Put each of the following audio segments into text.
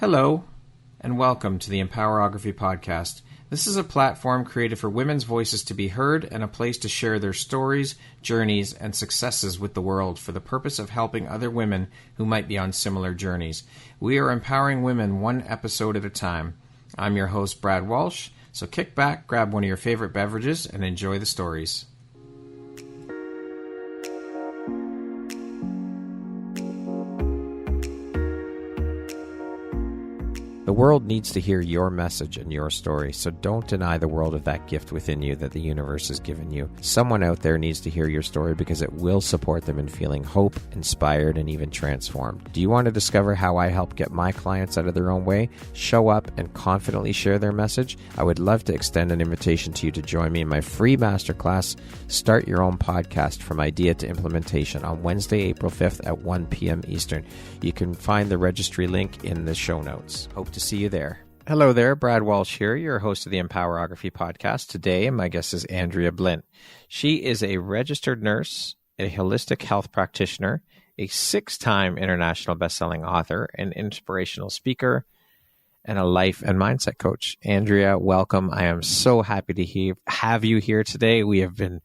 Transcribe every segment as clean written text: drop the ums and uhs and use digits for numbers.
Hello, and welcome to the Empowerography Podcast. This is a platform created for women's voices to be heard and a place to share their stories, journeys, and successes with the world for the purpose of helping other women who might be on similar journeys. We are empowering women one episode at a time. I'm your host, Brad Walsh, so kick back, grab one of your favorite beverages, and enjoy the stories. The world needs to hear your message and your story, so don't deny the world of that gift within you that the universe has given you. Someone out there needs to hear your story because it will support them in feeling hope, inspired, and even transformed. Do you want to discover how I help get my clients out of their own way, show up, and confidently share their message? I would love to extend an invitation to you to join me in my free masterclass, Start Your Own Podcast from Idea to Implementation, on Wednesday, April 5th at 1 p.m. Eastern. You can find the registry link in the show notes. Hope to see you there. Hello there, Brad Walsh here, your host of the Empowerography Podcast. Today, my guest is Andrea Blindt. She is a registered nurse, a holistic health practitioner, a 6-time international best-selling author, an inspirational speaker, and a life and mindset coach. Andrea, welcome. I am so happy to have you here today. We have been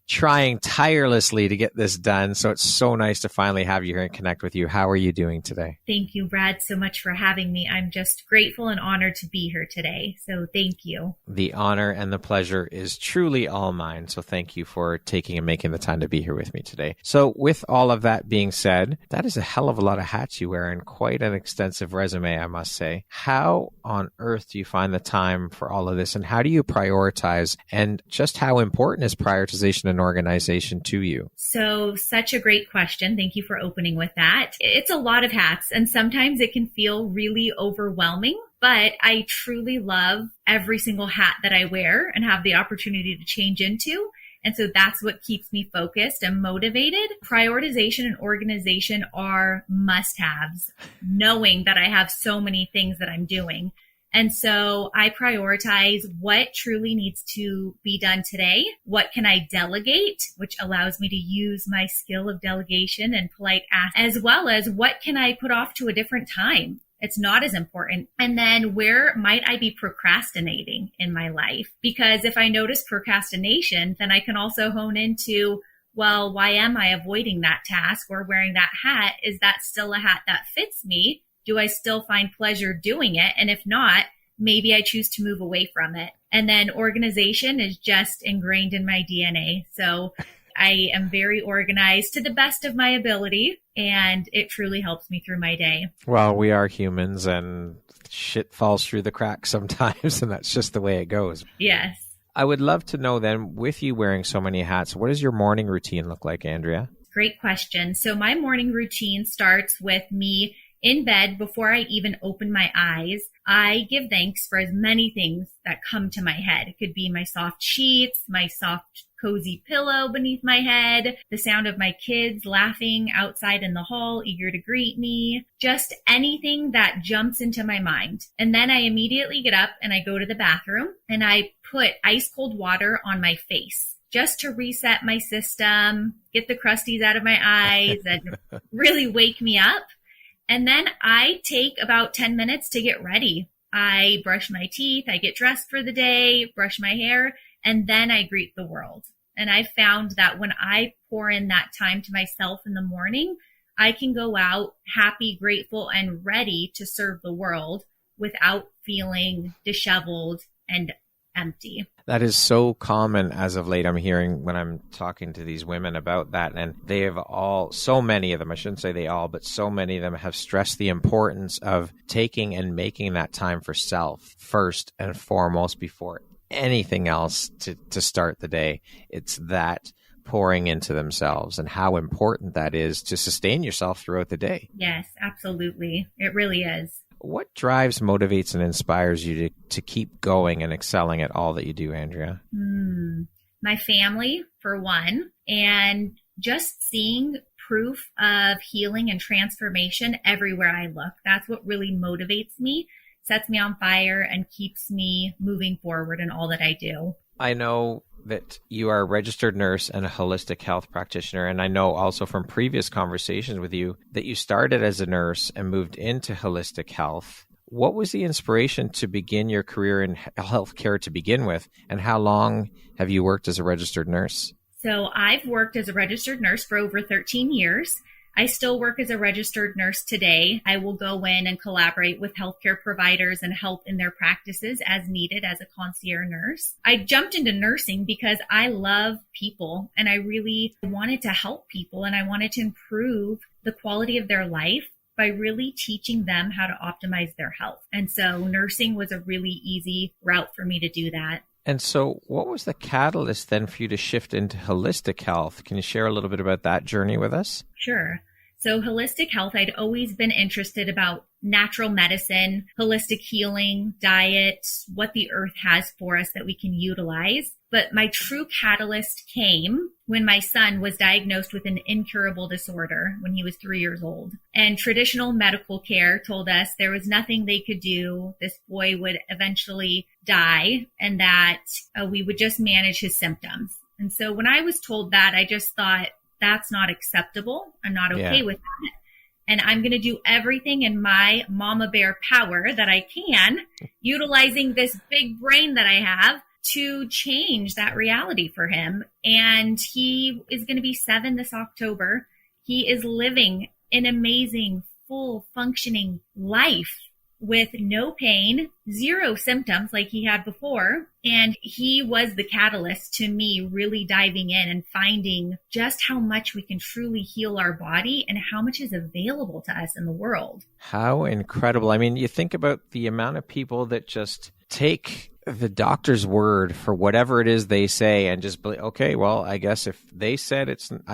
trying tirelessly to get this done, so it's so nice to finally have you here and connect with you. How are you doing today? Thank you, Brad, so much for having me. I'm just grateful and honored to be here today, so thank you. The honor and the pleasure is truly all mine, so thank you for taking and making the time to be here with me today. So with all of that being said, that is a hell of a lot of hats you wear and quite an extensive resume, I must say. How on earth do you find the time for all of this, and how do you prioritize, and just how important is prioritization and organization to you? So such a great question. Thank you for opening with that. It's a lot of hats, and sometimes it can feel really overwhelming, but I truly love every single hat that I wear and have the opportunity to change into. And so that's what keeps me focused and motivated. Prioritization and organization are must-haves, knowing that I have so many things that I'm doing. And so I prioritize what truly needs to be done today. What can I delegate, which allows me to use my skill of delegation and polite ask, as well as what can I put off to a different time? It's not as important. And then where might I be procrastinating in my life? Because if I notice procrastination, then I can also hone into, well, why am I avoiding that task or wearing that hat? Is that still a hat that fits me? Do I still find pleasure doing it? And if not, maybe I choose to move away from it. And then organization is just ingrained in my DNA. So I am very organized to the best of my ability, and it truly helps me through my day. Well, we are humans and shit falls through the cracks sometimes, and that's just the way it goes. Yes. I would love to know then, with you wearing so many hats, what does your morning routine look like, Andrea? Great question. So my morning routine starts with me in bed. Before I even open my eyes, I give thanks for as many things that come to my head. It could be my soft sheets, my soft, cozy pillow beneath my head, the sound of my kids laughing outside in the hall, eager to greet me, just anything that jumps into my mind. And then I immediately get up and I go to the bathroom and I put ice cold water on my face, just to reset my system, get the crusties out of my eyes, and really wake me up. And then I take about 10 minutes to get ready. I brush my teeth, I get dressed for the day, brush my hair, and then I greet the world. And I found that when I pour in that time to myself in the morning, I can go out happy, grateful, and ready to serve the world without feeling disheveled and empty. That is so common as of late. I'm hearing when I'm talking to these women about that, and they have all, so many of them, I shouldn't say they all, but so many of them have stressed the importance of taking and making that time for self first and foremost before anything else to start the day. It's that pouring into themselves and how important that is to sustain yourself throughout the day. Yes, absolutely. It really is. What drives, motivates, and inspires you to keep going and excelling at all that you do, Andrea? My family, for one, and just seeing proof of healing and transformation everywhere I look. That's what really motivates me, sets me on fire, and keeps me moving forward in all that I do. I know that you are a registered nurse and a holistic health practitioner. And I know also from previous conversations with you that you started as a nurse and moved into holistic health. What was the inspiration to begin your career in healthcare to begin with? And how long have you worked as a registered nurse? So I've worked as a registered nurse for over 13 years. I still work as a registered nurse today. I will go in and collaborate with healthcare providers and help in their practices as needed as a concierge nurse. I jumped into nursing because I love people and I really wanted to help people and I wanted to improve the quality of their life by really teaching them how to optimize their health. And so nursing was a really easy route for me to do that. And so what was the catalyst then for you to shift into holistic health? Can you share a little bit about that journey with us? Sure. So holistic health, I'd always been interested about natural medicine, holistic healing, diet, what the earth has for us that we can utilize. But my true catalyst came when my son was diagnosed with an incurable disorder when he was 3 years old. And traditional medical care told us there was nothing they could do. This boy would eventually die and that we would just manage his symptoms. And so when I was told that, I just thought, that's not acceptable. I'm not okay with that. And I'm going to do everything in my mama bear power that I can, utilizing this big brain that I have to change that reality for him. And he is going to be 7 this October. He is living an amazing, full functioning life with no pain, 0 symptoms like he had before. And he was the catalyst to me really diving in and finding just how much we can truly heal our body and how much is available to us in the world. How incredible. I mean, you think about the amount of people that just take the doctor's word for whatever it is they say and just believe, okay, well, I guess if they said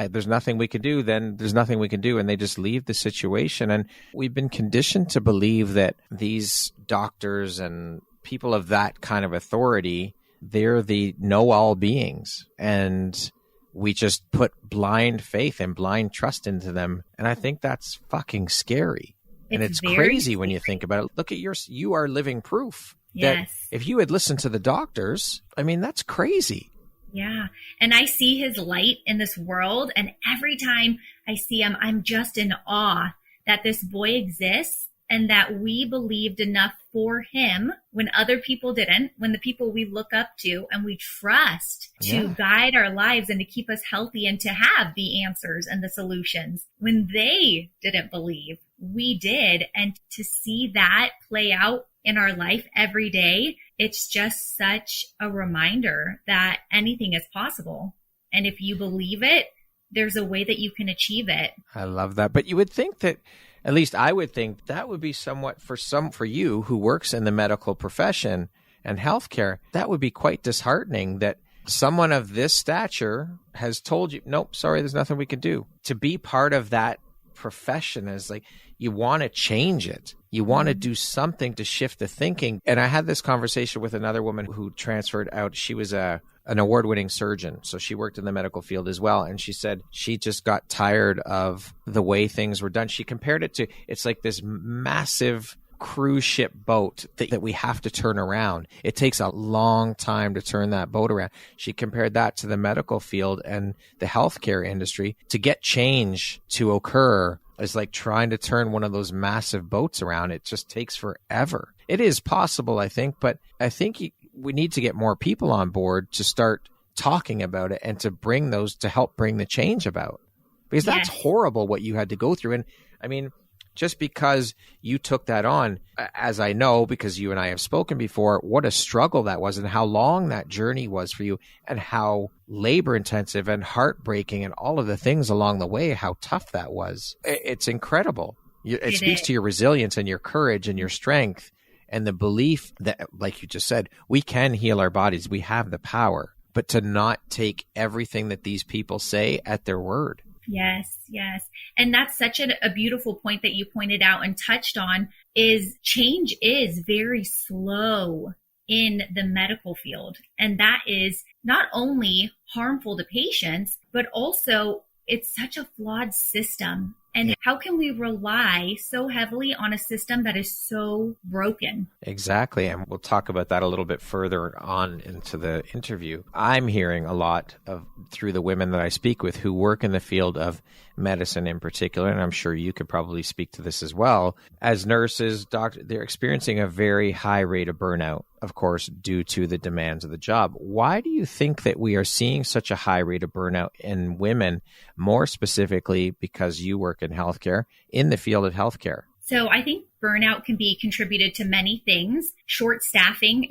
there's nothing we can do, then there's nothing we can do. And they just leave the situation. And we've been conditioned to believe that these doctors and people of that kind of authority, they're the know-all beings. And we just put blind faith and blind trust into them. And I think that's fucking scary. And it's crazy when you think about it. Look at you are living proof. That if you had listened to the doctors, I mean, that's crazy. Yeah. And I see his light in this world. And every time I see him, I'm just in awe that this boy exists and that we believed enough for him when other people didn't, when the people we look up to and we trust to guide our lives and to keep us healthy and to have the answers and the solutions. When they didn't believe, we did. And to see that play out in our life every day, it's just such a reminder that anything is possible. And if you believe it, there's a way that you can achieve it. I love that. But you would think that, at least I would think, that would be somewhat for you who works in the medical profession and healthcare, that would be quite disheartening that someone of this stature has told you, nope, sorry, there's nothing we can do. To be part of that profession is like, you want to change it. You want to do something to shift the thinking. And I had this conversation with another woman who transferred out. She was an award-winning surgeon. So she worked in the medical field as well. And she said she just got tired of the way things were done. She compared it to, it's like this massive cruise ship boat that we have to turn around. It takes a long time to turn that boat around. She compared that to the medical field and the healthcare industry. To get change to occur is like trying to turn one of those massive boats around. It just takes forever. It is possible, I think, but I think we need to get more people on board to start talking about it and to help bring the change about. Because that's horrible what you had to go through. And I mean, just because you took that on, as I know, because you and I have spoken before, what a struggle that was and how long that journey was for you and how labor intensive and heartbreaking and all of the things along the way, how tough that was. It's incredible. It speaks to your resilience and your courage and your strength and the belief that, like you just said, we can heal our bodies. We have the power, but to not take everything that these people say at their word. Yes, yes. And that's such a beautiful point that you pointed out and touched on is change is very slow in the medical field. And that is not only harmful to patients, but also it's such a flawed system. And how can we rely so heavily on a system that is so broken? Exactly. And we'll talk about that a little bit further on into the interview. I'm hearing a lot of through the women that I speak with who work in the field of medicine in particular, and I'm sure you could probably speak to this as well. As nurses, doctors, they're experiencing a very high rate of burnout, of course, due to the demands of the job. Why do you think that we are seeing such a high rate of burnout in women, more specifically because you work in healthcare, in the field of healthcare? So I think burnout can be contributed to many things. Short staffing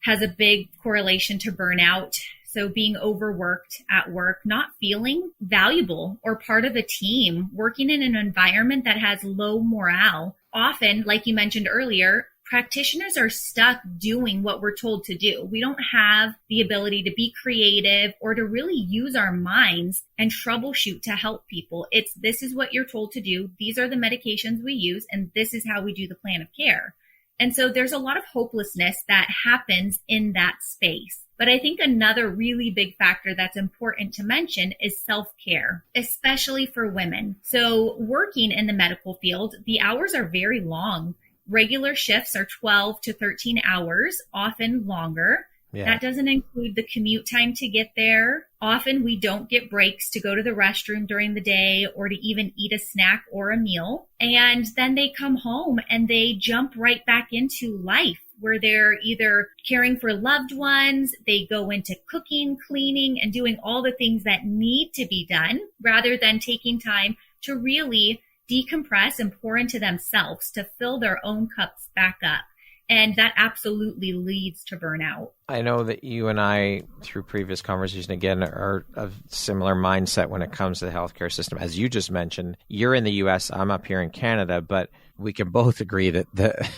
has a big correlation to burnout. So being overworked at work, not feeling valuable or part of a team, working in an environment that has low morale. Often, like you mentioned earlier, practitioners are stuck doing what we're told to do. We don't have the ability to be creative or to really use our minds and troubleshoot to help people. This is what you're told to do. These are the medications we use, and this is how we do the plan of care. And so there's a lot of hopelessness that happens in that space. But I think another really big factor that's important to mention is self-care, especially for women. So working in the medical field, the hours are very long. Regular shifts are 12 to 13 hours, often longer. Yeah. That doesn't include the commute time to get there. Often we don't get breaks to go to the restroom during the day or to even eat a snack or a meal. And then they come home and they jump right back into life where they're either caring for loved ones, they go into cooking, cleaning, and doing all the things that need to be done rather than taking time to really decompress and pour into themselves to fill their own cups back up. And that absolutely leads to burnout. I know that you and I, through previous conversation, again, are of similar mindset when it comes to the healthcare system. As you just mentioned, you're in the U.S., I'm up here in Canada, but we can both agree that the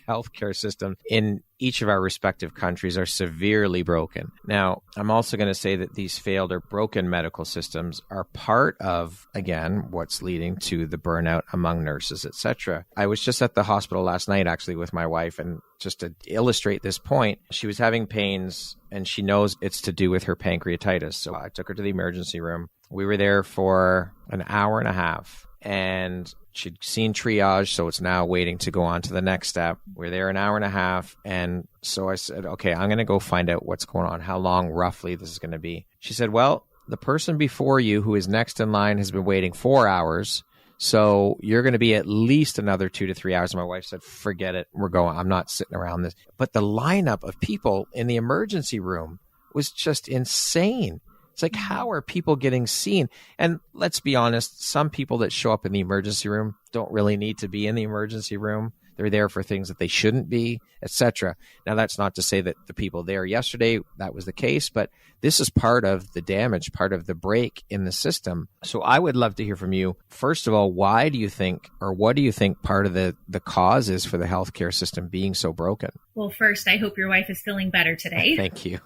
healthcare system in each of our respective countries are severely broken. Now, I'm also going to say that these failed or broken medical systems are part of, again, what's leading to the burnout among nurses, etc. I was just at the hospital last night, actually, with my wife, and just to illustrate this point, she was having pains and she knows it's to do with her pancreatitis. So I took her to the emergency room. We were there for an hour and a half and she'd seen triage. So it's now waiting to go on to the next step. We're there an hour and a half. And so I said, okay, I'm going to go find out what's going on, how long roughly this is going to be. She said, well, the person before you who is next in line has been waiting 4 hours. So you're going to be at least another 2 to 3 hours. And my wife said, forget it. We're going. I'm not sitting around this. But the lineup of people in the emergency room was just insane. It's like, how are people getting seen? And let's be honest, some people that show up in the emergency room don't really need to be in the emergency room. They're there for things that they shouldn't be, etc. Now, that's not to say that the people there yesterday, that was the case, but this is part of the damage, part of the break in the system. So I would love to hear from you. First of all, why do you think, or what do you think part of the cause is for the healthcare system being so broken? Well, first, I hope your wife is feeling better today. Thank you.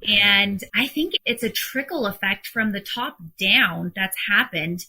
And I think it's a trickle effect from the top down that's happened.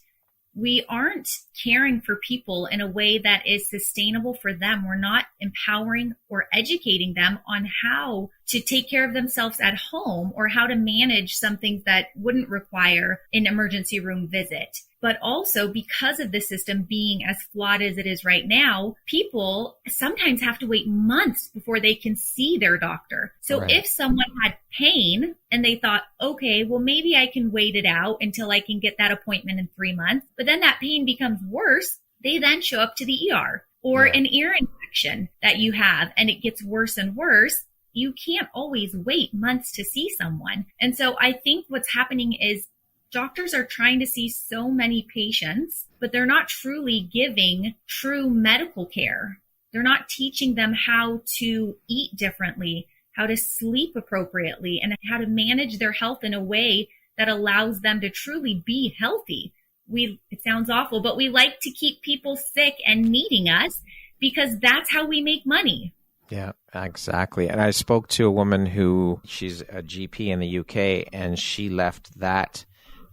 We aren't caring for people in a way that is sustainable for them. We're not empowering or educating them on how to take care of themselves at home or how to manage some things that wouldn't require an emergency room visit. But also because of the system being as flawed as it is right now, people sometimes have to wait months before they can see their doctor. So right. If someone had pain and they thought, okay, well, maybe I can wait it out until I can get that appointment in 3 months, but then that pain becomes worse, they then show up to the ER or an ear infection that you have and it gets worse and worse. You can't always wait months to see someone. And so I think what's happening is doctors are trying to see so many patients, but they're not truly giving true medical care. They're not teaching them how to eat differently, how to sleep appropriately, and how to manage their health in a way that allows them to truly be healthy. It sounds awful, but we like to keep people sick and needing us because that's how we make money. Yeah, exactly. And I spoke to a woman who, she's a GP in the UK, and she left that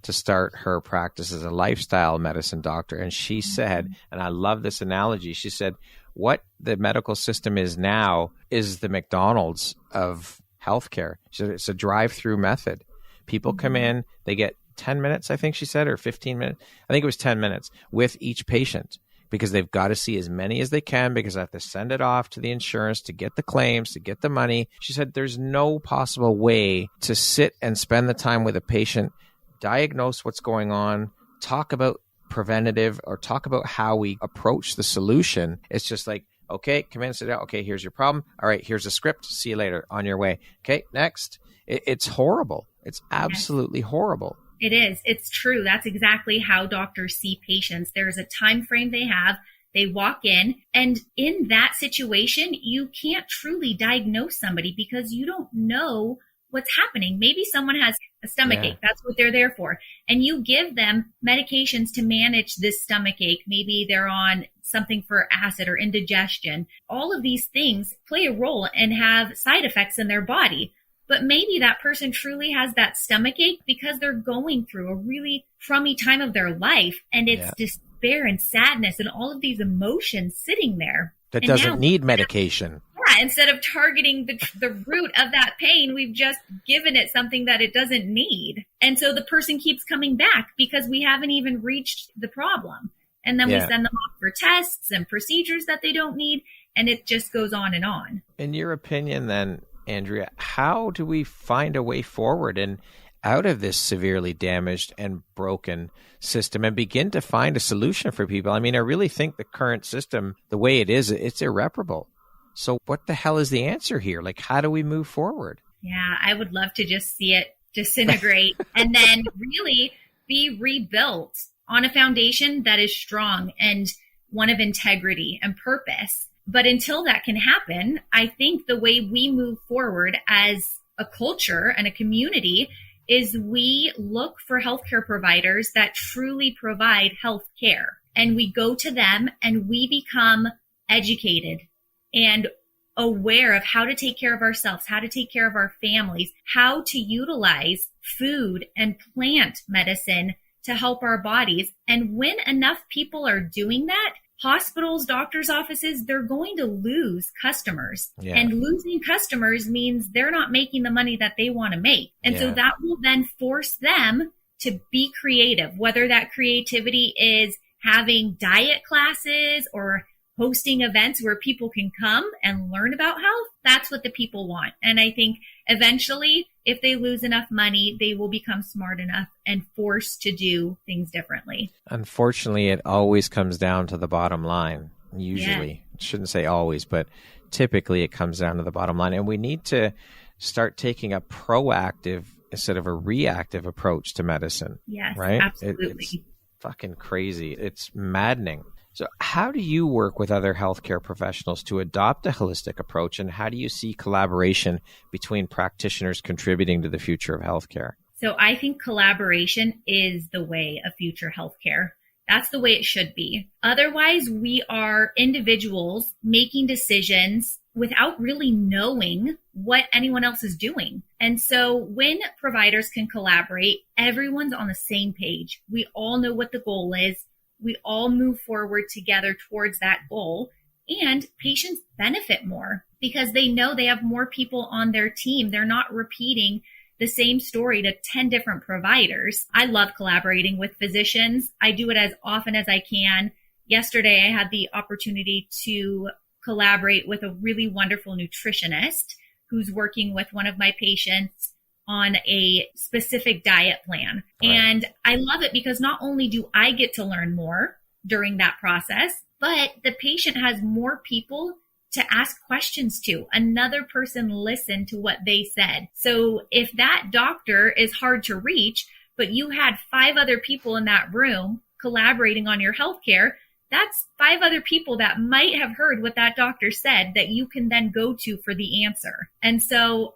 to start her practice as a lifestyle medicine doctor. And she said, and I love this analogy, she said, what the medical system is now is the McDonald's of healthcare. She said it's a drive-through method. People come in, they get 10 minutes, I think she said, or 15 minutes. I think it was 10 minutes with each patient, because they've got to see as many as they can, because I have to send it off to the insurance to get the claims, to get the money. She said there's no possible way to sit and spend the time with a patient, diagnose what's going on, talk about preventative, or talk about how we approach the solution. It's just like, okay, come in, sit down. Okay, here's your problem. All right, here's a script. See you later. On your way. Okay, next. It's horrible. It's absolutely horrible. It is. It's true. That's exactly how doctors see patients. There's a time frame they have. They walk in, and in that situation, you can't truly diagnose somebody because you don't know what's happening. Maybe someone has a stomach ache. That's what they're there for. And you give them medications to manage this stomach ache. Maybe they're on something for acid or indigestion. All of these things play a role and have side effects in their body. But maybe that person truly has that stomach ache because they're going through a really crummy time of their life. And it's despair and sadness and all of these emotions sitting there. That doesn't need medication. Yeah, instead of targeting the root of that pain, we've just given it something that it doesn't need. And so the person keeps coming back because we haven't even reached the problem. And then we send them off for tests and procedures that they don't need. And it just goes on and on. In your opinion, then, Andrea, how do we find a way forward and out of this severely damaged and broken system and begin to find a solution for people? I mean, I really think the current system, the way it is, it's irreparable. So what the hell is the answer here? Like, how do we move forward? Yeah, I would love to just see it disintegrate and then really be rebuilt on a foundation that is strong and one of integrity and purpose. But until that can happen, I think the way we move forward as a culture and a community is we look for healthcare providers that truly provide healthcare. And we go to them and we become educated and aware of how to take care of ourselves, how to take care of our families, how to utilize food and plant medicine to help our bodies. And when enough people are doing that, hospitals, doctors' offices, they're going to lose customers. And losing customers means they're not making the money that they want to make. And so that will then force them to be creative, whether that creativity is having diet classes or hosting events where people can come and learn about health. That's what the people want. And I think eventually, if they lose enough money, they will become smart enough and forced to do things differently. Unfortunately, it always comes down to the bottom line. Usually, I shouldn't say always, but typically it comes down to the bottom line. And we need to start taking a proactive instead of a reactive approach to medicine. Yes, right? absolutely. It's fucking crazy. It's maddening. So how do you work with other healthcare professionals to adopt a holistic approach, and how do you see collaboration between practitioners contributing to the future of healthcare? So I think collaboration is the way of future healthcare. That's the way it should be. Otherwise, we are individuals making decisions without really knowing what anyone else is doing. And so when providers can collaborate, everyone's on the same page. We all know what the goal is. We all move forward together towards that goal, and patients benefit more because they know they have more people on their team. They're not repeating the same story to 10 different providers. I love collaborating with physicians. I do it as often as I can. Yesterday, I had the opportunity to collaborate with a really wonderful nutritionist who's working with one of my patients on a specific diet plan. Right. And I love it because not only do I get to learn more during that process, but the patient has more people to ask questions to. Another person listened to what they said. So if that doctor is hard to reach, but you had 5 other people in that room collaborating on your healthcare, that's 5 other people that might have heard what that doctor said that you can then go to for the answer. And so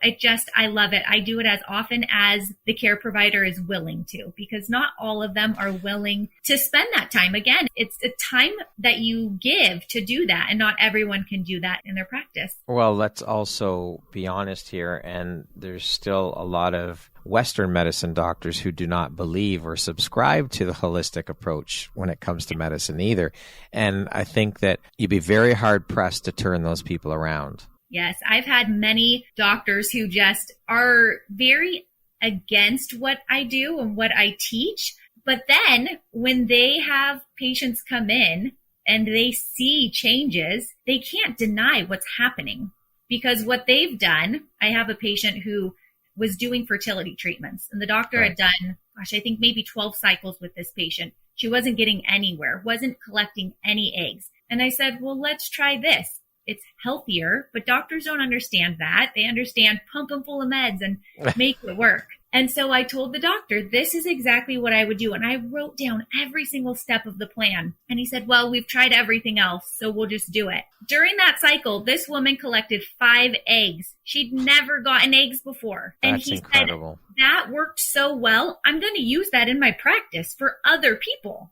I love it. I do it as often as the care provider is willing to, because not all of them are willing to spend that time. Again, it's a time that you give to do that, and not everyone can do that in their practice. Well, let's also be honest here, and there's still a lot of Western medicine doctors who do not believe or subscribe to the holistic approach when it comes to medicine either. And I think that you'd be very hard pressed to turn those people around. Yes, I've had many doctors who just are very against what I do and what I teach. But then when they have patients come in and they see changes, they can't deny what's happening, because what they've done, I have a patient who was doing fertility treatments, and the doctor had done, I think maybe 12 cycles with this patient. She wasn't getting anywhere, wasn't collecting any eggs. And I said, well, let's try this. It's healthier, but doctors don't understand that. They understand pump them full of meds and make it work. And so I told the doctor, this is exactly what I would do. And I wrote down every single step of the plan. And he said, well, we've tried everything else, so we'll just do it. During that cycle, this woman collected 5 eggs. She'd never gotten eggs before. And That's he incredible. said, that worked so well. I'm going to use that in my practice for other people.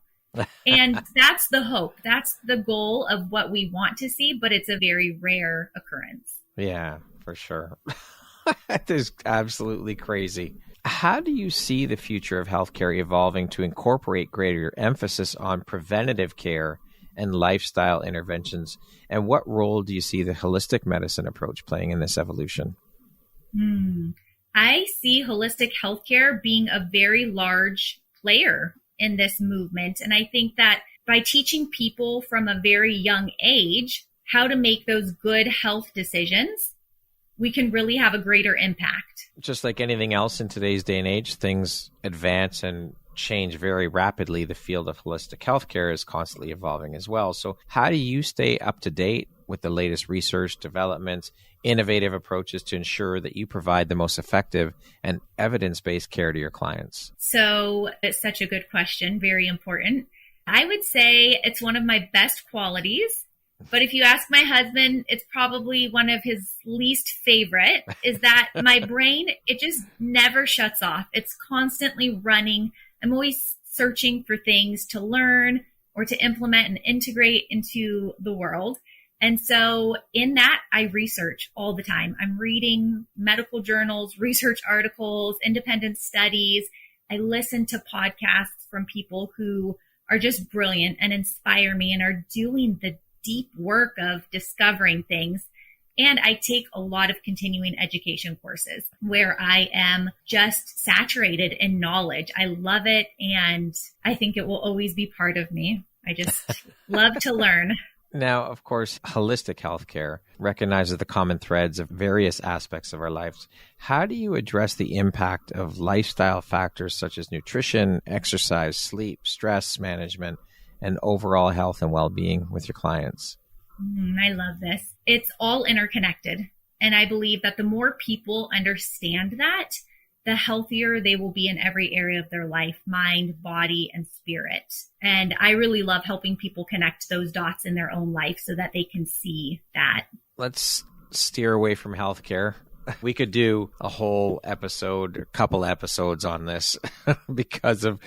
And that's the hope. That's the goal of what we want to see, but it's a very rare occurrence. Yeah, for sure. That is absolutely crazy. How do you see the future of healthcare evolving to incorporate greater emphasis on preventative care and lifestyle interventions? And what role do you see the holistic medicine approach playing in this evolution? I see holistic healthcare being a very large player in this movement. And I think that by teaching people from a very young age how to make those good health decisions, we can really have a greater impact. Just like anything else in today's day and age, things advance and change very rapidly. The field of holistic healthcare is constantly evolving as well. So how do you stay up to date with the latest research, developments, innovative approaches to ensure that you provide the most effective and evidence-based care to your clients? So it's such a good question, very important. I would say it's one of my best qualities. But if you ask my husband, it's probably one of his least favorite, is that my brain, it just never shuts off. It's constantly running. I'm always searching for things to learn or to implement and integrate into the world. And so in that, I research all the time. I'm reading medical journals, research articles, independent studies. I listen to podcasts from people who are just brilliant and inspire me and are doing the deep work of discovering things. And I take a lot of continuing education courses where I am just saturated in knowledge. I love it. And I think it will always be part of me. I just love to learn. Now, of course, holistic healthcare recognizes the common threads of various aspects of our lives. How do you address the impact of lifestyle factors such as nutrition, exercise, sleep, stress management, and overall health and well-being with your clients? I love this. It's all interconnected. And I believe that the more people understand that, the healthier they will be in every area of their life, mind, body, and spirit. And I really love helping people connect those dots in their own life so that they can see that. Let's steer away from healthcare. We could do a whole episode, a couple episodes on this because of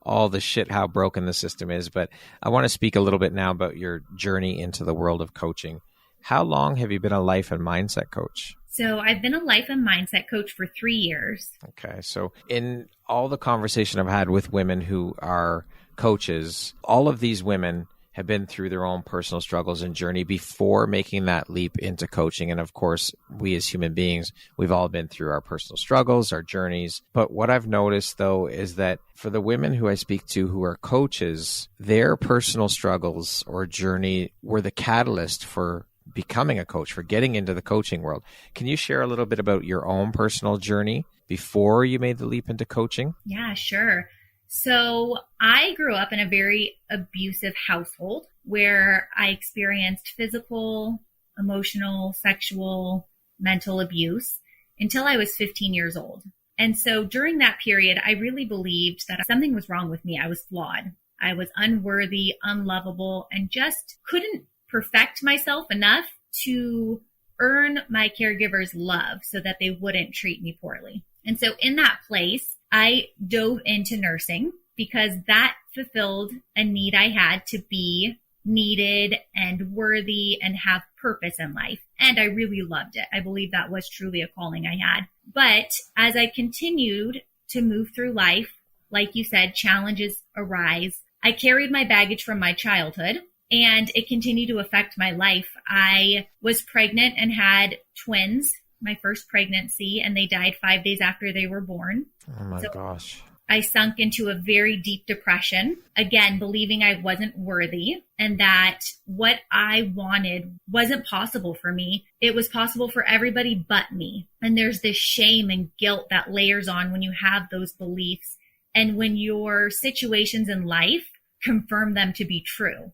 all the shit, how broken the system is. But I want to speak a little bit now about your journey into the world of coaching. How long have you been a life and mindset coach? So I've been a life and mindset coach for 3 years. Okay. So in all the conversation I've had with women who are coaches, all of these women have been through their own personal struggles and journey before making that leap into coaching. And of course, we as human beings, we've all been through our personal struggles, our journeys. But what I've noticed though, is that for the women who I speak to who are coaches, their personal struggles or journey were the catalyst for becoming a coach, for getting into the coaching world. Can you share a little bit about your own personal journey before you made the leap into coaching? Yeah, sure. So I grew up in a very abusive household where I experienced physical, emotional, sexual, mental abuse until I was 15 years old. And so during that period, I really believed that something was wrong with me. I was flawed. I was unworthy, unlovable, and just couldn't perfect myself enough to earn my caregiver's love so that they wouldn't treat me poorly. And so in that place, I dove into nursing because that fulfilled a need I had to be needed and worthy and have purpose in life. And I really loved it. I believe that was truly a calling I had. But as I continued to move through life, like you said, challenges arise. I carried my baggage from my childhood and it continued to affect my life. I was pregnant and had twins, my first pregnancy, and they died 5 days after they were born. Oh my gosh. I sunk into a very deep depression, again, believing I wasn't worthy and that what I wanted wasn't possible for me. It was possible for everybody but me. And there's this shame and guilt that layers on when you have those beliefs and when your situations in life confirm them to be true.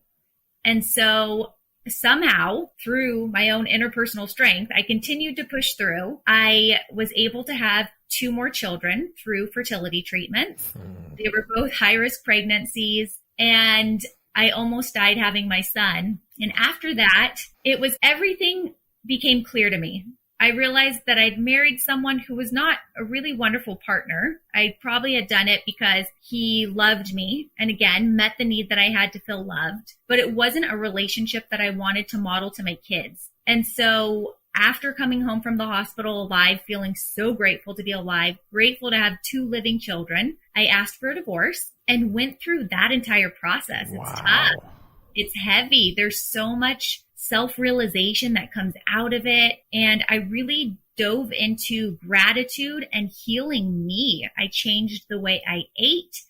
And so somehow, through my own interpersonal strength, I continued to push through. I was able to have 2 more children through fertility treatments. They were both high-risk pregnancies, and I almost died having my son. And after that, everything became clear to me. I realized that I'd married someone who was not a really wonderful partner. I probably had done it because he loved me and, again, met the need that I had to feel loved. But it wasn't a relationship that I wanted to model to my kids. And so after coming home from the hospital alive, feeling so grateful to be alive, grateful to have 2 living children, I asked for a divorce and went through that entire process. Wow. It's tough. It's heavy. There's so much self-realization that comes out of it. And I really dove into gratitude and healing me. I changed the way I ate.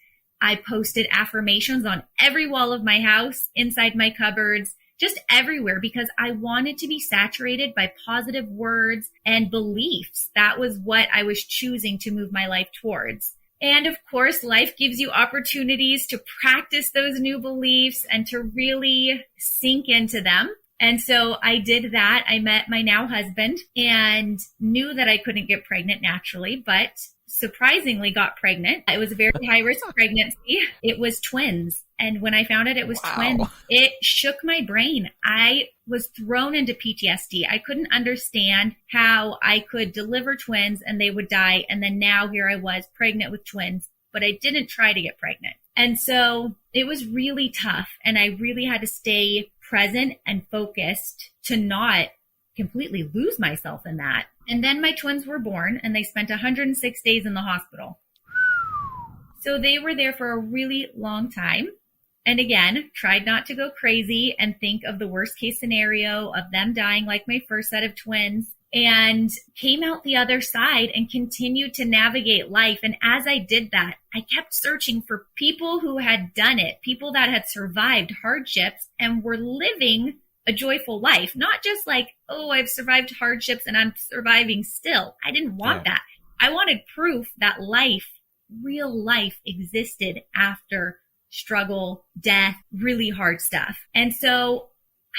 I posted affirmations on every wall of my house, inside my cupboards, just everywhere, because I wanted to be saturated by positive words and beliefs. That was what I was choosing to move my life towards. And of course, life gives you opportunities to practice those new beliefs and to really sink into them. And so I did that. I met my now husband and knew that I couldn't get pregnant naturally, but surprisingly got pregnant. It was a very high risk pregnancy. It was twins. And when I found out it was twins, it shook my brain. I was thrown into PTSD. I couldn't understand how I could deliver twins and they would die. And then now here I was pregnant with twins, but I didn't try to get pregnant. And so it was really tough. And I really had to stay present and focused to not completely lose myself in that. And then my twins were born and they spent 106 days in the hospital. So they were there for a really long time. And again, tried not to go crazy and think of the worst case scenario of them dying like my first set of twins, and came out the other side and continued to navigate life. And as I did that, I kept searching for people who had done it, people that had survived hardships and were living a joyful life, not just like, oh, I've survived hardships and I'm surviving still. I didn't want that. I wanted proof that life, real life, existed after struggle, death, really hard stuff. And so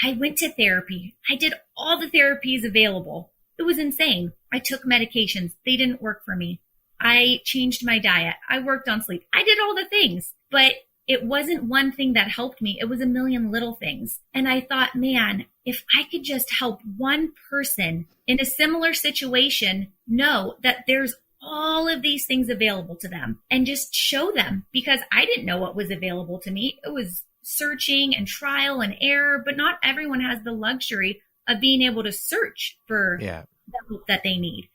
I went to therapy. I did all the therapies available. It was insane. I took medications. They didn't work for me. I changed my diet. I worked on sleep. I did all the things, but it wasn't one thing that helped me. It was a million little things. And I thought, man, if I could just help one person in a similar situation know that there's all of these things available to them and just show them, because I didn't know what was available to me. It was searching and trial and error, but not everyone has the luxury of being able to search for the help that they need.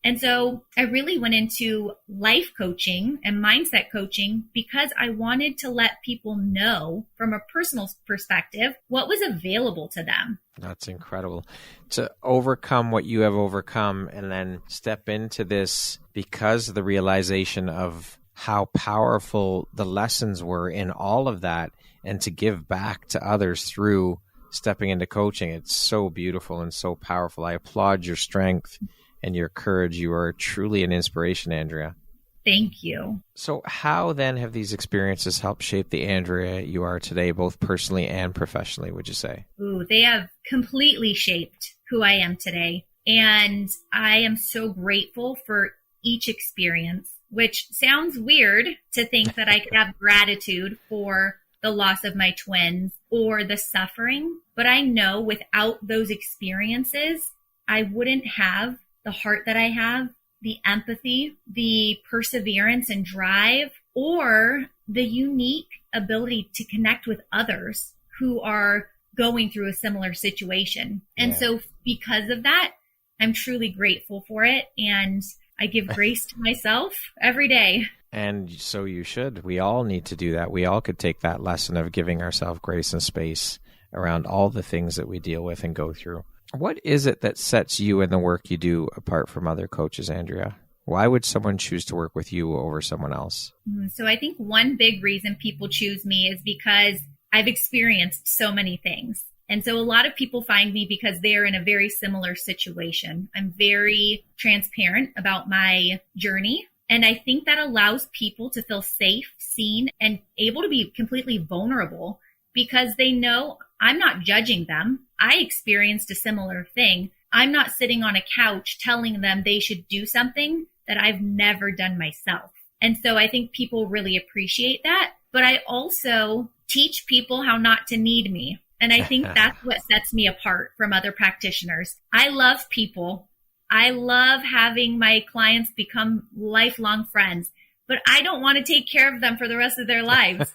And so I really went into life coaching and mindset coaching because I wanted to let people know from a personal perspective what was available to them. That's incredible. To overcome what you have overcome and then step into this because of the realization of how powerful the lessons were in all of that, and to give back to others through stepping into coaching. It's so beautiful and so powerful. I applaud your strength and your courage. You are truly an inspiration, Andrea. Thank you. So how then have these experiences helped shape the Andrea you are today, both personally and professionally, would you say? Ooh, they have completely shaped who I am today. And I am so grateful for each experience, which sounds weird to think that I could have gratitude for the loss of my twins or the suffering. But I know without those experiences, I wouldn't have the heart that I have, the empathy, the perseverance and drive, or the unique ability to connect with others who are going through a similar situation. And so because of that, I'm truly grateful for it. And I give grace to myself every day. And so you should. We all need to do that. We all could take that lesson of giving ourselves grace and space around all the things that we deal with and go through. What is it that sets you and the work you do apart from other coaches, Andrea? Why would someone choose to work with you over someone else? So I think one big reason people choose me is because I've experienced so many things. And so a lot of people find me because they're in a very similar situation. I'm very transparent about my journey. And I think that allows people to feel safe, seen, and able to be completely vulnerable because they know I'm not judging them. I experienced a similar thing. I'm not sitting on a couch telling them they should do something that I've never done myself. And so I think people really appreciate that. But I also teach people how not to need me. And I think that's what sets me apart from other practitioners. I love people. I love having my clients become lifelong friends, but I don't want to take care of them for the rest of their lives.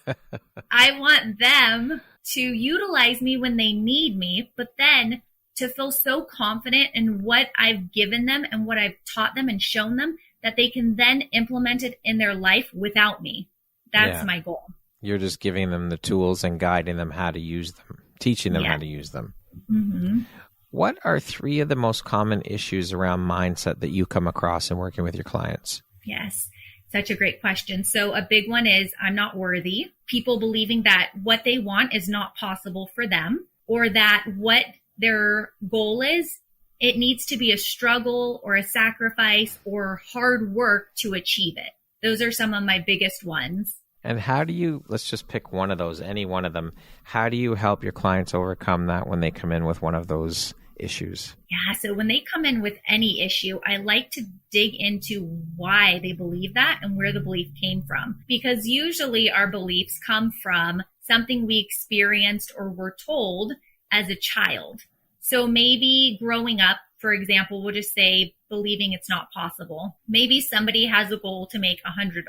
I want them to utilize me when they need me, but then to feel so confident in what I've given them and what I've taught them and shown them that they can then implement it in their life without me. That's my goal. You're just giving them the tools and guiding them how to use them, teaching them how to use them. Mm-hmm. What are 3 of the most common issues around mindset that you come across in working with your clients? Yes, such a great question. So a big one is I'm not worthy. People believing that what they want is not possible for them, or that what their goal is, it needs to be a struggle or a sacrifice or hard work to achieve it. Those are some of my biggest ones. And how do you, let's just pick one of those, any one of them. How do you help your clients overcome that when they come in with one of those issues? Yeah, so when they come in with any issue, I like to dig into why they believe that and where the belief came from. Because usually our beliefs come from something we experienced or were told as a child. So maybe growing up, for example, we'll just say believing it's not possible. Maybe somebody has a goal to make $100,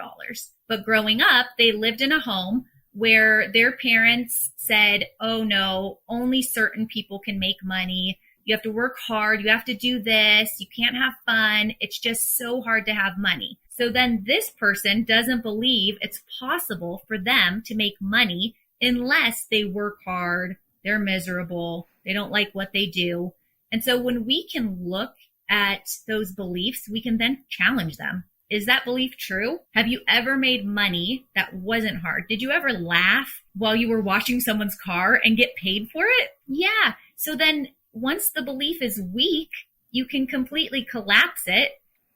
but growing up, they lived in a home where their parents said, oh no, only certain people can make money. You have to work hard. You have to do this. You can't have fun. It's just so hard to have money. So then this person doesn't believe it's possible for them to make money unless they work hard. They're miserable. They don't like what they do. And so when we can look at those beliefs, we can then challenge them. Is that belief true? Have you ever made money that wasn't hard? Did you ever laugh while you were washing someone's car and get paid for it? Yeah. So then once the belief is weak, you can completely collapse it.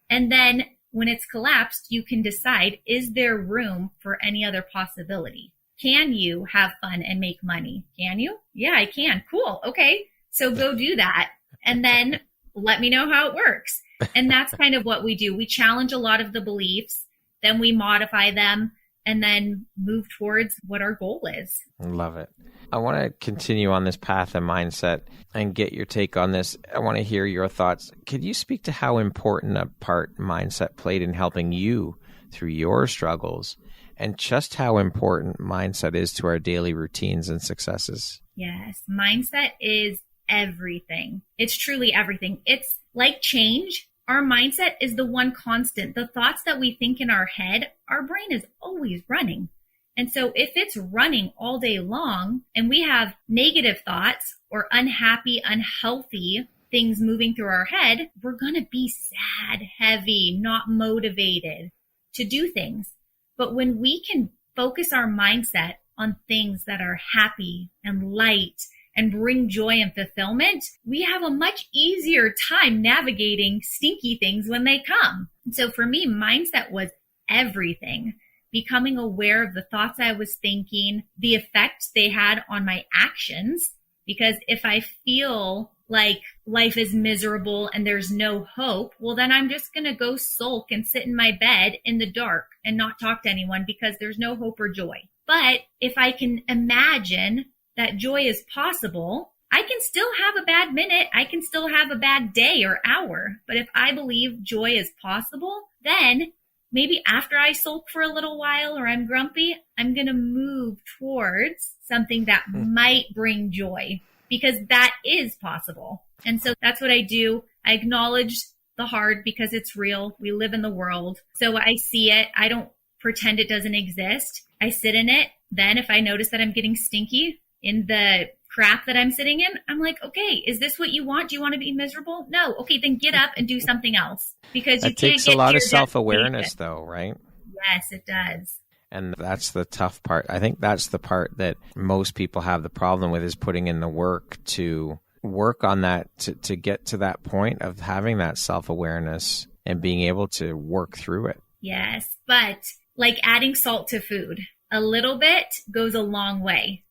And then when it's collapsed, you can decide, is there room for any other possibility? Can you have fun and make money? Can you? Yeah, I can. Cool. Okay. So go do that. And then let me know how it works. And that's kind of what we do. We challenge a lot of the beliefs, then we modify them, and then move towards what our goal is. Love it. I want to continue on this path of mindset and get your take on this. I want to hear your thoughts. Could you speak to how important a part mindset played in helping you through your struggles, and just how important mindset is to our daily routines and successes? Yes, mindset is everything. It's truly everything. It's like change. Our mindset is the one constant. The thoughts that we think in our head, our brain is always running. And so if it's running all day long and we have negative thoughts or unhappy, unhealthy things moving through our head, we're going to be sad, heavy, not motivated to do things. But when we can focus our mindset on things that are happy and light and bring joy and fulfillment, we have a much easier time navigating stinky things when they come. So for me, mindset was everything. Becoming aware of the thoughts I was thinking, the effect they had on my actions. Because if I feel like life is miserable and there's no hope, well, then I'm just going to go sulk and sit in my bed in the dark and not talk to anyone because there's no hope or joy. But if I can imagine that joy is possible, I can still have a bad minute. I can still have a bad day or hour. But if I believe joy is possible, then maybe after I sulk for a little while or I'm grumpy, I'm going to move towards something that might bring joy, because that is possible. And so that's what I do. I acknowledge the hard because it's real. We live in the world. So I see it. I don't pretend it doesn't exist. I sit in it. Then if I notice that I'm getting stinky in the crap that I'm sitting in, I'm like, okay, is this what you want? Do you want to be miserable? No. Okay, then get up and do something else, because you It can't takes get a lot to of your self-awareness destination. though, right? Yes, it does. And that's the tough part. I think that's the part that most people have the problem with, is putting in the work to work on that, to get to that point of having that self-awareness and being able to work through it. Yes, but like adding salt to food, a little bit goes a long way.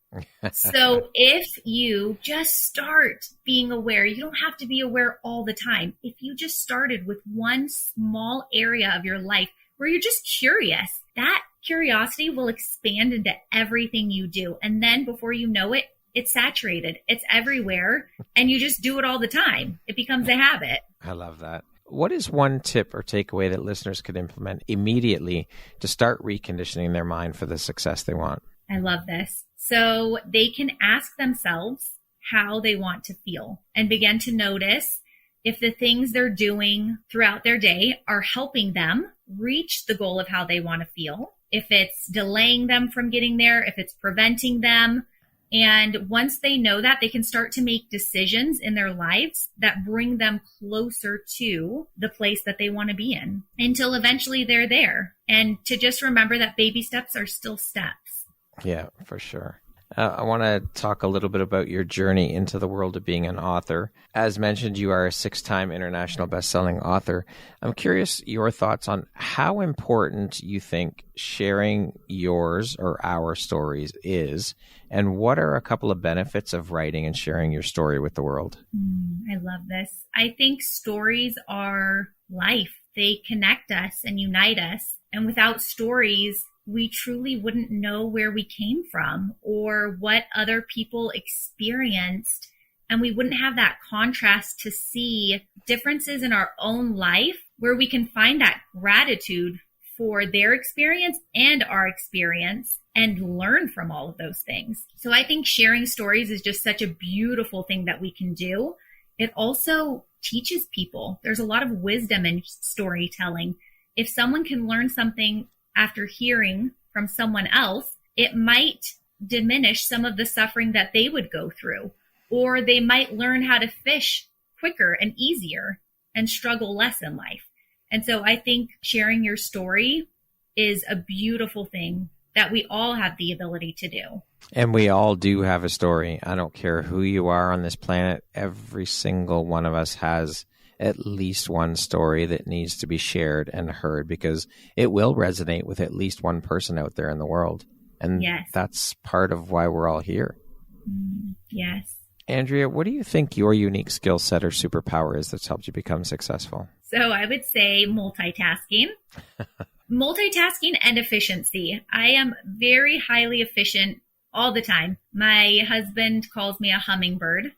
So if you just start being aware, you don't have to be aware all the time. If you just started with one small area of your life where you're just curious, that curiosity will expand into everything you do. And then before you know it, it's saturated, it's everywhere, and you just do it all the time. It becomes a habit. I love that. What is one tip or takeaway that listeners could implement immediately to start reconditioning their mind for the success they want? I love this. So they can ask themselves how they want to feel and begin to notice if the things they're doing throughout their day are helping them reach the goal of how they want to feel, if it's delaying them from getting there, if it's preventing them. And once they know that, they can start to make decisions in their lives that bring them closer to the place that they want to be in until eventually they're there. And to just remember that baby steps are still steps. Yeah, for sure. I want to talk a little bit about your journey into the world of being an author. As mentioned, you are a 6-time international best-selling author. I'm curious your thoughts on how important you think sharing yours or our stories is, and what are a couple of benefits of writing and sharing your story with the world? I love this. I think stories are life. They connect us and unite us. And without stories, we truly wouldn't know where we came from or what other people experienced. And we wouldn't have that contrast to see differences in our own life where we can find that gratitude for their experience and our experience and learn from all of those things. So I think sharing stories is just such a beautiful thing that we can do. It also teaches people. There's a lot of wisdom in storytelling. If someone can learn something after hearing from someone else, it might diminish some of the suffering that they would go through, or they might learn how to fish quicker and easier and struggle less in life. And so I think sharing your story is a beautiful thing that we all have the ability to do. And we all do have a story. I don't care who you are on this planet. Every single one of us has at least one story that needs to be shared and heard, because it will resonate with at least one person out there in the world. And yes, that's part of why we're all here. Yes. Andrea, what do you think your unique skill set or superpower is that's helped you become successful? So I would say multitasking. Multitasking and efficiency. I am very highly efficient all the time. My husband calls me a hummingbird.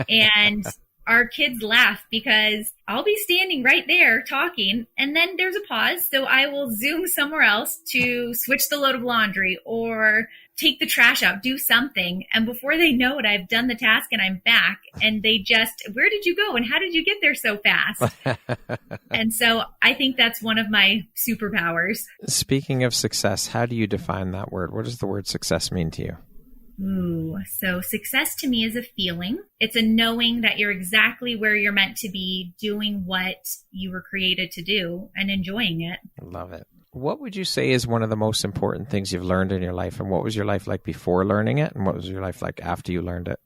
And our kids laugh because I'll be standing right there talking, and then there's a pause. So I will zoom somewhere else to switch the load of laundry or take the trash out, do something. And before they know it, I've done the task and I'm back. And they just, where did you go? And how did you get there so fast? And so I think that's one of my superpowers. Speaking of success, how do you define that word? What does the word success mean to you? So success to me is a feeling. It's a knowing that you're exactly where you're meant to be, doing what you were created to do and enjoying it. Love it. What would you say is one of the most important things you've learned in your life? And what was your life like before learning it? And what was your life like after you learned it?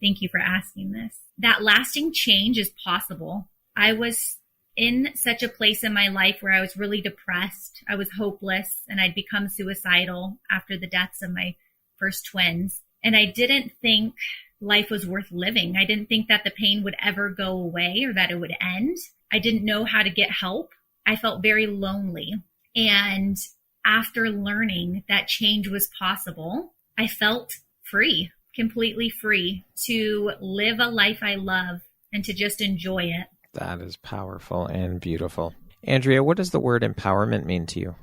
Thank you for asking this. That lasting change is possible. I was in such a place in my life where I was really depressed. I was hopeless, and I'd become suicidal after the deaths of my first twins. And I didn't think life was worth living. I didn't think that the pain would ever go away or that it would end. I didn't know how to get help. I felt very lonely. And after learning that change was possible, I felt free, completely free to live a life I love and to just enjoy it. That is powerful and beautiful. Andrea, what does the word empowerment mean to you?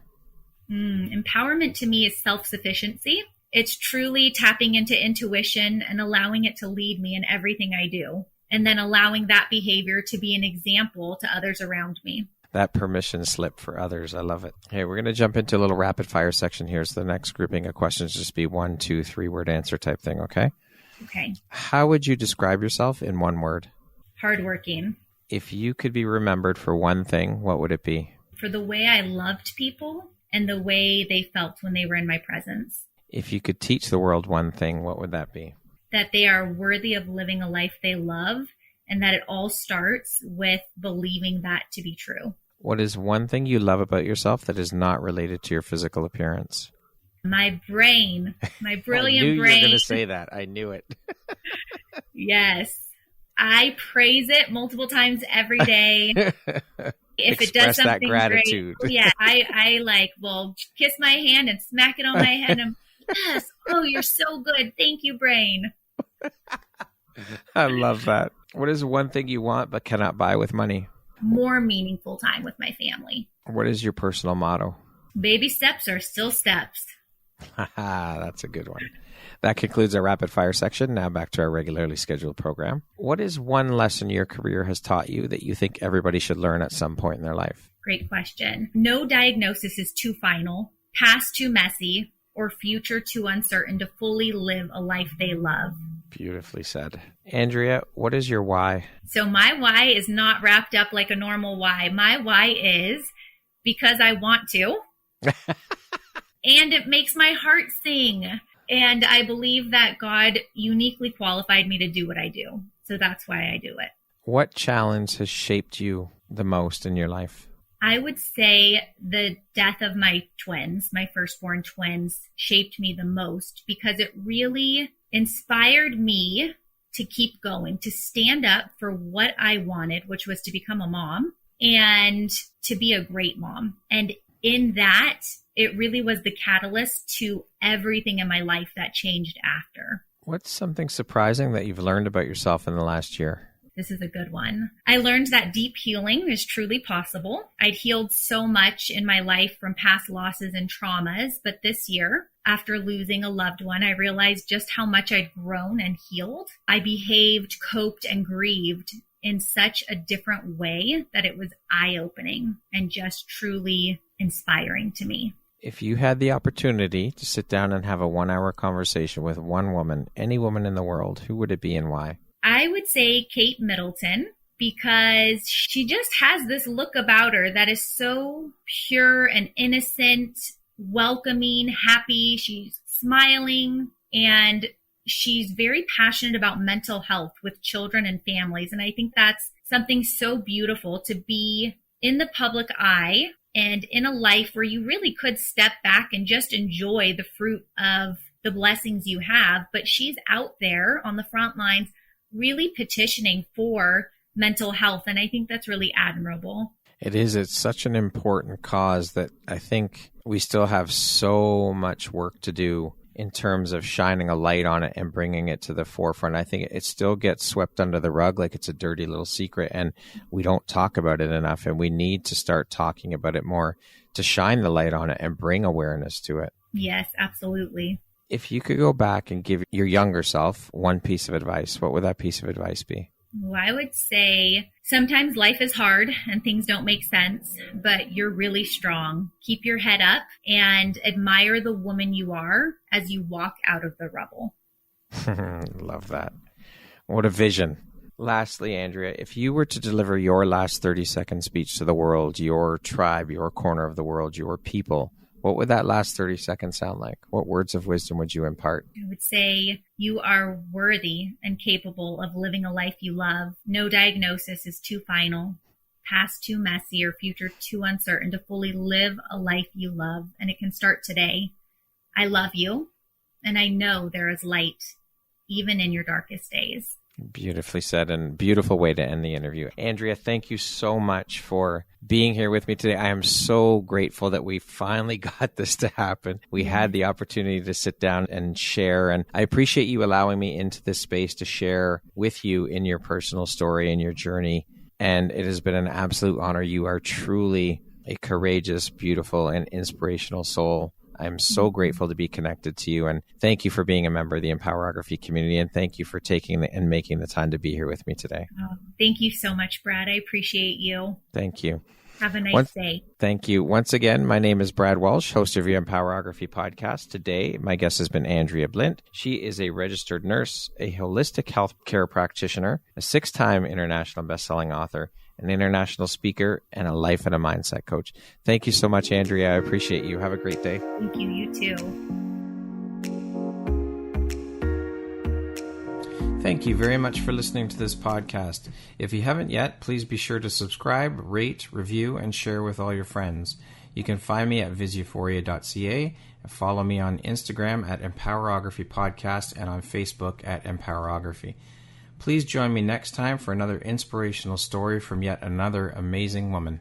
Empowerment to me is self-sufficiency. It's truly tapping into intuition and allowing it to lead me in everything I do, and then allowing that behavior to be an example to others around me. that permission slip for others. I love it. Okay, we're going to jump into a little rapid fire section here. So the next grouping of questions just be 1, 2, 3 word answer type thing. Okay. Okay. How would you describe yourself in one word? Hardworking. If you could be remembered for one thing, what would it be? For the way I loved people and the way they felt when they were in my presence. If you could teach the world one thing, what would that be? That they are worthy of living a life they love, and that it all starts with believing that to be true. What is one thing you love about yourself that is not related to your physical appearance? My brain, my brilliant brain. I knew you were going to say that. I knew it. Yes. I praise it multiple times every day. If it does something that gratitude. Great, yeah, I will kiss my hand and smack it on my head. And yes, oh, you're so good. Thank you, brain. I love that. What is one thing you want but cannot buy with money? More meaningful time with my family. What is your personal motto? Baby steps are still steps. That's a good one. That concludes our rapid fire section. Now back to our regularly scheduled program. What is one lesson your career has taught you that you think everybody should learn at some point in their life? Great question. No diagnosis is too final, past too messy, or future too uncertain to fully live a life they love. Beautifully said. Andrea, what is your why? So my why is not wrapped up like a normal why. My why is because I want to. And it makes my heart sing. And I believe that God uniquely qualified me to do what I do. So that's why I do it. What challenge has shaped you the most in your life? I would say the death of my twins, my firstborn twins, shaped me the most because it really inspired me to keep going, to stand up for what I wanted, which was to become a mom and to be a great mom. And in that, it really was the catalyst to everything in my life that changed after. What's something surprising that you've learned about yourself in the last year? This is a good one. I learned that deep healing is truly possible. I'd healed so much in my life from past losses and traumas, but this year, after losing a loved one, I realized just how much I'd grown and healed. I behaved, coped, and grieved in such a different way that it was eye-opening and just truly inspiring to me. If you had the opportunity to sit down and have a 1-hour conversation with one woman, any woman in the world, who would it be and why? I would say Kate Middleton, because she just has this look about her that is so pure and innocent, welcoming, happy. She's smiling, and she's very passionate about mental health with children and families. And I think that's something so beautiful to be in the public eye and in a life where you really could step back and just enjoy the fruit of the blessings you have. But she's out there on the front lines really petitioning for mental health. And I think that's really admirable. It is. It's such an important cause that I think we still have so much work to do in terms of shining a light on it and bringing it to the forefront. I think it still gets swept under the rug like it's a dirty little secret, and we don't talk about it enough, and we need to start talking about it more to shine the light on it and bring awareness to it. Yes, absolutely. If you could go back and give your younger self one piece of advice, what would that piece of advice be? Well, I would say sometimes life is hard and things don't make sense, but you're really strong. Keep your head up and admire the woman you are as you walk out of the rubble. Love that. What a vision. Lastly, Andrea, if you were to deliver your last 30-second speech to the world, your tribe, your corner of the world, your people, what would that last 30 seconds sound like? What words of wisdom would you impart? I would say you are worthy and capable of living a life you love. No diagnosis is too final, past too messy, or future too uncertain to fully live a life you love. And it can start today. I love you, and I know there is light, even in your darkest days. Beautifully said, and beautiful way to end the interview. Andrea, thank you so much for being here with me today. I am so grateful that we finally got this to happen. We had the opportunity to sit down and share, and I appreciate you allowing me into this space to share with you in your personal story and your journey. And it has been an absolute honor. You are truly a courageous, beautiful, and inspirational soul. I'm so grateful to be connected to you, and thank you for being a member of the Empowerography community, and thank you for taking and making the time to be here with me today. Oh, thank you so much, Brad. I appreciate you. Thank you. Have a nice day. Thank you. Once again, my name is Brad Walsh, host of your Empowerography Podcast. Today, my guest has been Andrea Blindt. She is a registered nurse, a holistic healthcare practitioner, a 6-time international best-selling author, an international speaker, and a life and a mindset coach. Thank you so much, Andrea. I appreciate you. Have a great day. Thank you. You too. Thank you very much for listening to this podcast. If you haven't yet, please be sure to subscribe, rate, review, and share with all your friends. You can find me at visuphoria.ca and follow me on Instagram at Empowerography Podcast and on Facebook at Empowerography. Please join me next time for another inspirational story from yet another amazing woman.